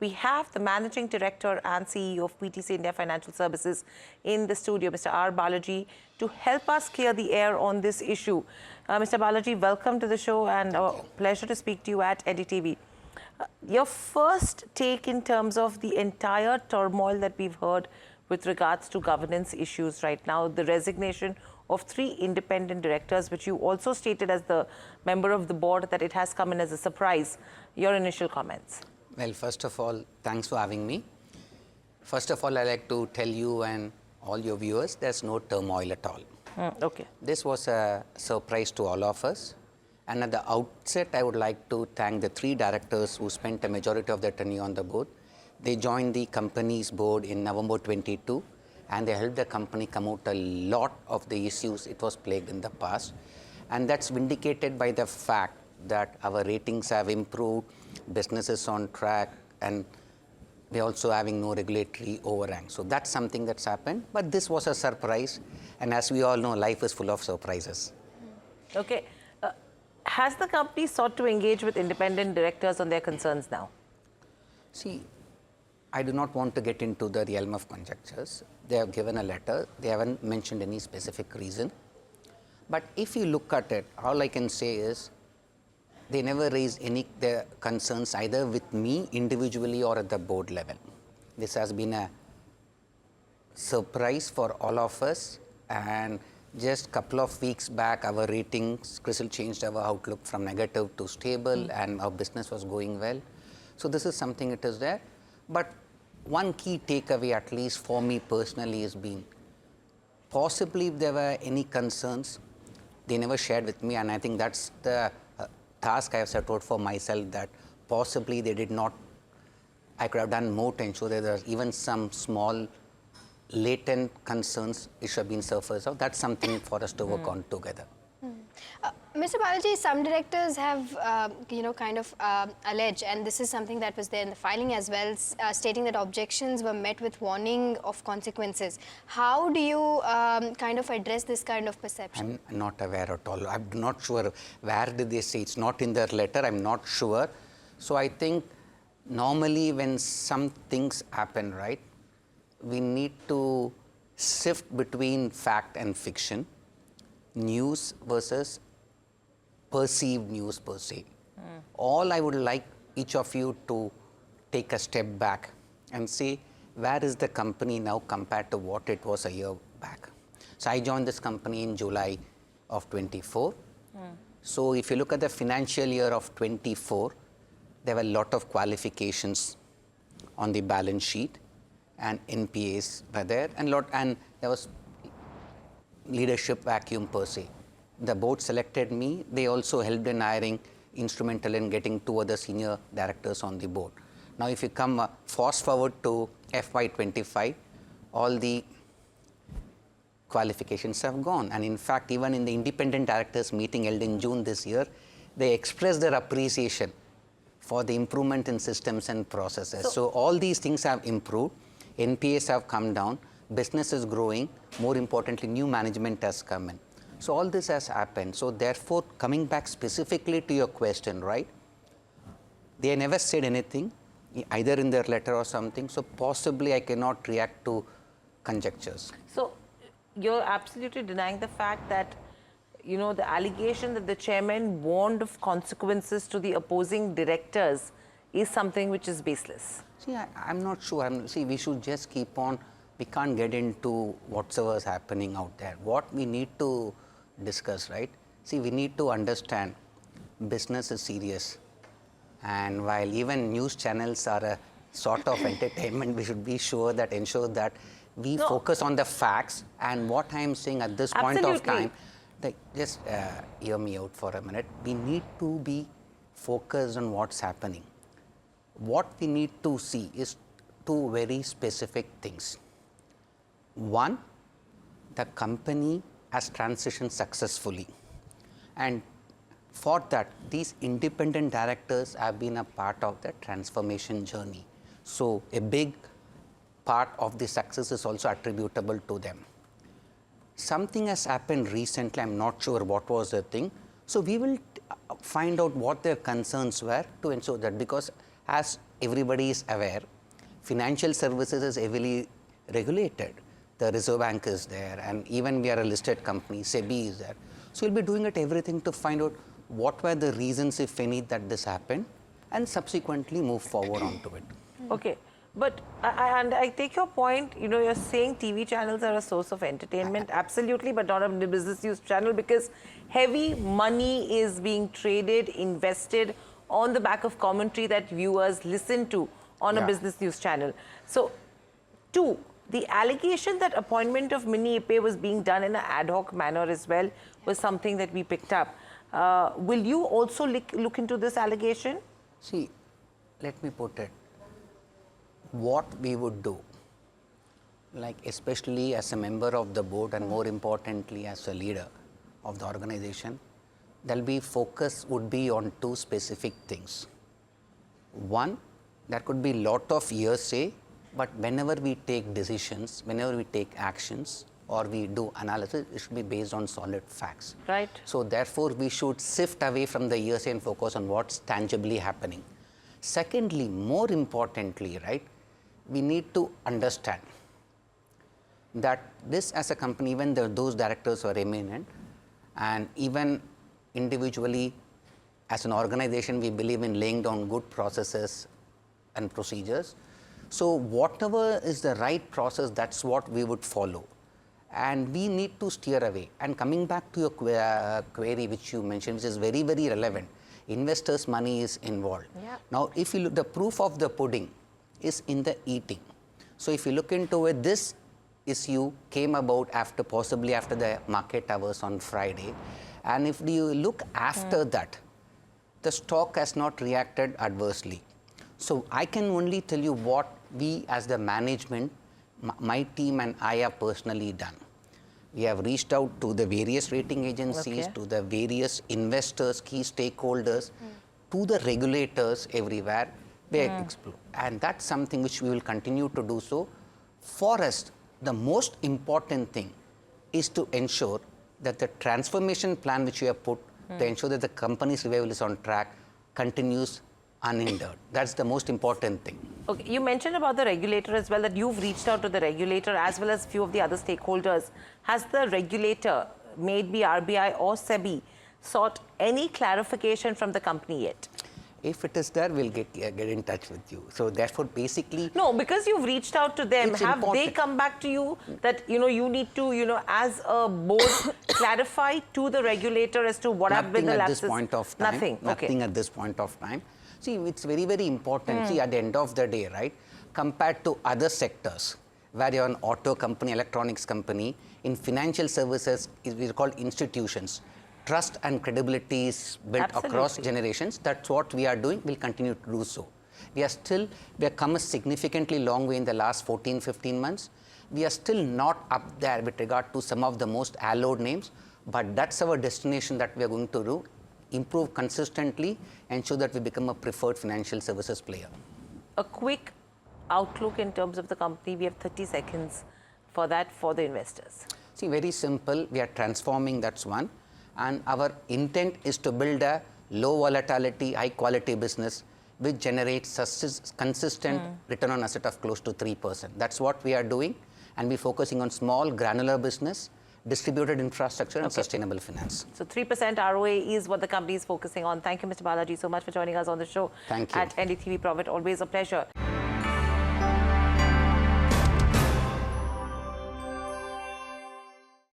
we have the Managing Director and CEO of PTC India Financial Services in the studio, Mr. R Balaji, to help us clear the air on this issue. Mr. Balaji, welcome to the show and a pleasure to speak to you at NDTV. Your first take in terms of the entire turmoil that we've heard with regards to governance issues right now, the resignation of 3 independent directors, which you also stated as the member of the board that it has come in as a surprise. Your initial comments. Well, first of all, thanks for having me. First of all, I'd like to tell you and all your viewers, there's no turmoil at all. Okay. This was a surprise to all of us. And at the outset, I would like to thank the 3 directors who spent a majority of their tenure on the board. They joined the company's board in November 22, and they helped the company come out a lot of the issues it was plagued in the past. And that's vindicated by the fact that our ratings have improved, business is on track, and we're also having no regulatory overhang. So that's something that's happened. But this was a surprise. And as we all know, life is full of surprises. Okay. Has the company sought to engage with independent directors on their concerns now? See, I do not want to get into the realm of conjectures. They have given a letter. They haven't mentioned any specific reason. But if you look at it, all I can say is they never raised any their concerns either with me individually or at the board level. This has been a surprise for all of us. And just a couple of weeks back, our ratings, CRISIL changed our outlook from negative to stable, and our business was going well. So this is something it is there. But one key takeaway, at least for me personally, has been possibly if there were any concerns, they never shared with me. And I think that's the task I have set out for myself, that possibly they did not, I could have done more to ensure that there are even some small latent concerns which should have been surfaced out. That's something for us to work on together. Mr. Balaji, some directors have, alleged, and this is something that was there in the filing as well, stating that objections were met with warning of consequences. How do you address this kind of perception? I'm not aware at all. I'm not sure where did they say it's not in their letter. I'm not sure. So I think normally when some things happen, right, we need to sift between fact and fiction, news versus perceived news per se. All I would like each of you to take a step back and see where is the company now compared to what it was a year back. So I joined this company in July of 24. So if you look at the financial year of 24, there were a lot of qualifications on the balance sheet, and NPAs were there, and there was leadership vacuum per se. The board selected me. They also helped in hiring, instrumental in getting 2 other senior directors on the board. Now, if you come fast forward to FY25, all the qualifications have gone. And in fact, even in the independent directors meeting held in June this year, they expressed their appreciation for the improvement in systems and processes. So all these things have improved. NPAs have come down. Business is growing. More importantly, new management has come in. So all this has happened. So therefore, coming back specifically to your question, right? They never said anything, either in their letter or something. So possibly I cannot react to conjectures. So you're absolutely denying the fact that, you know, the allegation that the chairman warned of consequences to the opposing directors is something which is baseless. See, I'm not sure. See, we should just keep on. We can't get into whatsoever is happening out there. What we need to discuss, right? See, we need to understand business is serious. And while even news channels are a sort of entertainment, we should be sure that, ensure that we focus on the facts. And what I'm saying at this point of time, just hear me out for a minute. We need to be focused on what's happening. What we need to see is 2 very specific things. One, the company has transitioned successfully. And for that, these independent directors have been a part of the transformation journey. So a big part of the success is also attributable to them. Something has happened recently, I'm not sure what was the thing. So we will find out what their concerns were to ensure that, because as everybody is aware, financial services is heavily regulated. The Reserve Bank is there, and even we are a listed company, SEBI is there. So we'll be doing everything to find out what were the reasons, if any, that this happened, and subsequently move forward onto it. Okay. But I take your point, you're saying TV channels are a source of entertainment, absolutely, but not a business news channel, because heavy money is being traded, invested on the back of commentary that viewers listen to on a business news channel. So, two, the allegation that appointment of Mini Ipe was being done in an ad hoc manner as well was something that we picked up. Will you also look into this allegation? See, let me put it. What we would do, like especially as a member of the board and more importantly as a leader of the organization, there'll be focus would be on two specific things. One, there could be lot of hearsay, but whenever we take decisions, whenever we take actions or we do analysis, it should be based on solid facts. Right. So therefore, we should sift away from the hearsay and focus on what's tangibly happening. Secondly, more importantly, right, we need to understand that this as a company, even those directors were eminent, and even individually as an organization, we believe in laying down good processes and procedures. So whatever is the right process, that's what we would follow. And we need to steer away. And coming back to your query which you mentioned, which is very, very relevant, investors' money is involved. Yeah. Now, if you look, the proof of the pudding is in the eating. So if you look into it, this issue came about possibly after the market hours on Friday. And if you look after that, the stock has not reacted adversely. So I can only tell you what we as the management, my team and I have personally done. We have reached out to the various rating agencies, to the various investors, key stakeholders, to the regulators everywhere. And that's something which we will continue to do so. For us, the most important thing is to ensure that the transformation plan which we have put to ensure that the company's revival is on track continues unhindered. That's the most important thing. Okay, you mentioned about the regulator as well, that you've reached out to the regulator as well as a few of the other stakeholders. Has the regulator, may it be RBI or SEBI, sought any clarification from the company yet? If it is there, we'll get in touch with you. So therefore, basically... No, because you've reached out to them, have they come back to you that, you need to, as a board, clarify to the regulator as to what have been the lapses? Nothing at this point of time. Nothing, Nothing at this point of time. See, it's very, very important. See, at the end of the day, right, compared to other sectors, where you're an auto company, electronics company, in financial services, we call institutions. Trust and credibility is built across generations. That's what we are doing. We'll continue to do so. We have come a significantly long way in the last 14, 15 months. We are still not up there with regard to some of the most hallowed names, but that's our destination that we are going to do. Improve consistently, ensure that we become a preferred financial services player. A quick outlook in terms of the company. We have 30 seconds for that for the investors. See, very simple. We are transforming, that's one. And our intent is to build a low volatility, high quality business which generates consistent return on asset of close to 3%. That's what we are doing. And we're focusing on small granular business, distributed infrastructure and sustainable finance. So 3% ROA is what the company is focusing on. Thank you, Mr. Balaji, so much for joining us on the show. Thank you. At NDTV Profit. Always a pleasure.